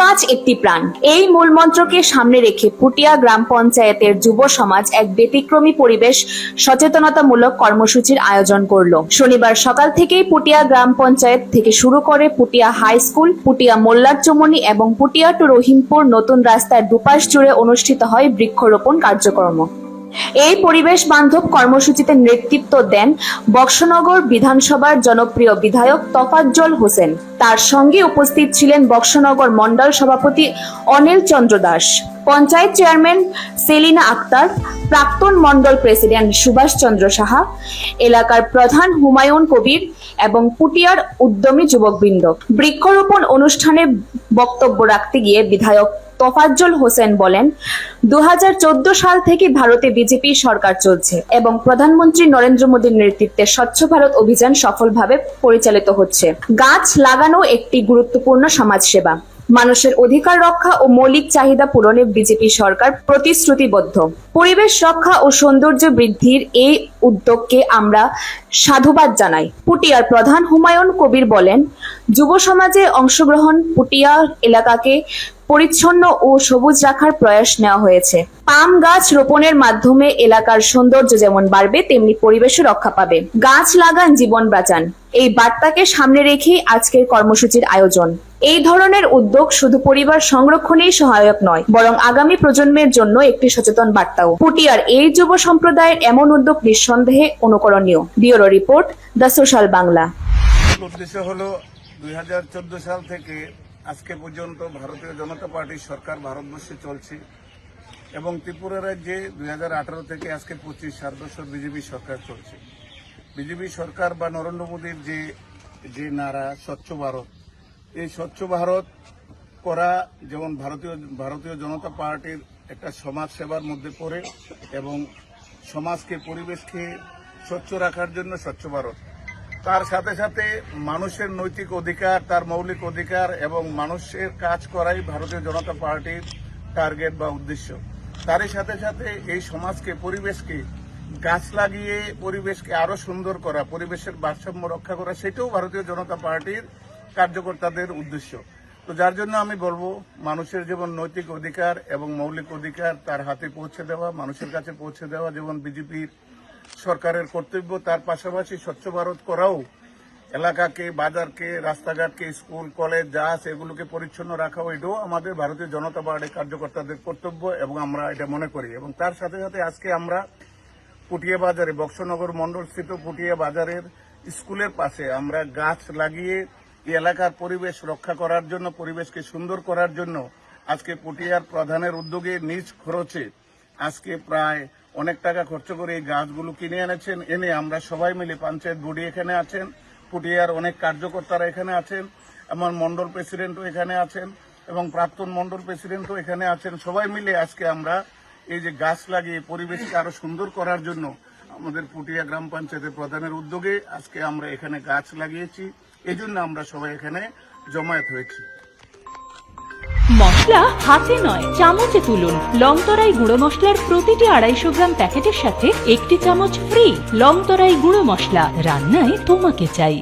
গাছ একটি প্রাণ, এই মূলমন্ত্রকে সামনে রেখে পুটিয়া গ্রাম পঞ্চায়েতের যুব সমাজ এক ব্যতিক্রমী পরিবেশ সচেতনতামূলক কর্মসূচির আয়োজন করলো। শনিবার সকাল থেকেই পুটিয়া গ্রাম পঞ্চায়েত থেকে শুরু করে পুটিয়া হাই স্কুল, পুটিয়া মোল্লার চমনি এবং পুটিয়া টু রহিমপুর নতুন রাস্তার দুপাশ জুড়ে অনুষ্ঠিত হয় বৃক্ষরোপণ কার্যক্রম। এই পরিবেশ বান্ধব কর্মসূচিতে নেতৃত্ব দেন বক্সনগর বিধানসভার জনপ্রিয় বিধায়ক তোফাজ্জল হোসেন। তার সঙ্গে উপস্থিত ছিলেন বক্সনগর মন্ডল সভাপতি অনিল চন্দ্র দাস, পঞ্চায়েত চেয়ারম্যান সেলিনা আক্তার, প্রাক্তন মন্ডল প্রেসিডেন্ট সুভাষ চন্দ্র সাহা, এলাকার প্রধান হুমায়ুন কবির এবং পুটিয়ার উদ্যমী যুবকবৃন্দ। বৃক্ষরোপণ অনুষ্ঠানে বক্তব্য রাখতে গিয়ে বিধায়ক তোফাজ্জল হোসেন বলেন, 2014 সাল থেকে ভারতে বিজেপি সরকার চলছে এবং প্রধানমন্ত্রী নরেন্দ্র মোদীর নেতৃত্বে স্বচ্ছ ভারত অভিযান সফলভাবে পরিচালিত হচ্ছে। গাছ লাগানো একটি গুরুত্বপূর্ণ সমাজসেবা। মানুষের অধিকার রক্ষা ও মৌলিক চাহিদা পূরণে বিজেপি সরকার প্রতিশ্রুতিবদ্ধ। পরিবেশ রক্ষা ও সৌন্দর্য বৃদ্ধির এই উদ্যোগকে আমরা সাধুবাদ জানাই। পুটিয়ার প্রধান হুমায়ুন কবির বলেন, যুব সমাজে অংশগ্রহণ পুটিয়া এলাকাকে পরিচ্ছন্ন ও সবুজ রাখার প্রয়াস নেওয়া হয়েছে। পাম গাছ রোপণের মাধ্যমে এলাকার সৌন্দর্য যেমন বাড়বে তেমনি পরিবেশও রক্ষা পাবে। গাছ লাগান, জীবন বাঁচান, এই বার্তাকে সামনে রেখেই আজকের কর্মসূচির আয়োজন। এই ধরনের উদ্যোগ শুধু পরিবার সংরক্ষণেই সহায়ক নয়, বরং আগামী প্রজন্মের জন্য একটি সচেতন বার্তাও। পুটিয়ার এই যুব সম্প্রদায়ের এমন উদ্যোগ নিঃসন্দেহে অনুকরণীয়। Bureau report, the social Bangla. উদ্দেশ্য হলো 2014 সাল থেকে আজকে পর্যন্ত ভারতীয় জনতা পার্টির সরকার ভারতবর্ষে চলছে এবং ত্রিপুরা রাজ্যে 2018 থেকে আজকে 25 7 বছর বিজেপি সরকার চলছে। বিজেপি সরকার বা নরেন্দ্র মোদীর যে নারা স্বচ্ছ ভারত, এই স্বচ্ছ ভারত করা যেমন ভারতীয় জনতা পার্টির একটা সমাজ সেবার মধ্যে পড়ে এবং সমাজকে পরিবেশকে স্বচ্ছ রাখার জন্য স্বচ্ছ ভারত, তার সাথে সাথে মানুষের নৈতিক অধিকার, তার মৌলিক অধিকার এবং মানুষের কাজ করাই ভারতীয় জনতা পার্টির টার্গেট বা উদ্দেশ্য। তারই সাথে সাথে এই সমাজকে, পরিবেশকে গাছ লাগিয়ে পরিবেশকে আরো সুন্দর করা, পরিবেশের ভারসাম্য রক্ষা করা, সেটাও ভারতীয় জনতা পার্টির কার্যকর্তাদের উদ্দেশ্য। তো যার জন্য আমি বলবো, মানুষের যেমন নৈতিক অধিকার এবং মৌলিক অধিকার তার হাতে পৌঁছে দেওয়া, মানুষের কাছে পৌঁছে দেওয়া যেমন বিজেপির সরকারের কর্তব্য, তার পাশাপাশি স্বচ্ছ ভারত করাও এলাকাকে, বাজারকে, রাস্তাঘাটকে, স্কুল কলেজ যা আছে এগুলোকে পরিচ্ছন্ন রাখাও এটাও আমাদের ভারতীয় জনতা পার্টির কার্যকর্তাদের কর্তব্য এবং আমরা এটা মনে করি। এবং তার সাথে সাথে আজকে আমরা পুটিয়া বাজারে, বক্সনগর মন্ডল স্থিত পুটিয়া বাজারের স্কুলের পাশে আমরা গাছ লাগিয়ে এই এলাকার পরিবেশ রক্ষা করার জন্য, পরিবেশকে সুন্দর করার জন্য আজকে পুটিয়ার প্রধানের উদ্যোগে নিজ খরচে আজকে প্রায় অনেক টাকা খরচ করে এই গাছগুলো কিনে এনেছেন। এনে আমরা সবাই মিলে, পঞ্চায়েত বডি এখানে আছেন, পুটিয়ার অনেক কার্যকর্তারা এখানে আছেন, আমার মন্ডল প্রেসিডেন্টও এখানে আছেন এবং প্রাক্তন মন্ডল প্রেসিডেন্টও এখানে আছেন। সবাই মিলে আজকে আমরা এই যে গাছ লাগিয়ে পরিবেশকে আরো সুন্দর করার জন্য আমাদের পুটিয়া গ্রাম পঞ্চায়েতের প্রধানের উদ্যোগে আজকে আমরা এখানে গাছ লাগিয়েছি। এই জন্য আমরা সবাই এখানে জমায়েত হয়েছি। মশলা হাতে নয়, চামচে তুলুন। লংতরাই গুঁড়ো মশলার প্রতিটি 250 গ্রাম প্যাকেটের সাথে 1টি চামচ ফ্রি। লংতরাই গুঁড়ো মশলা, রান্নায় তোমাকে চাই।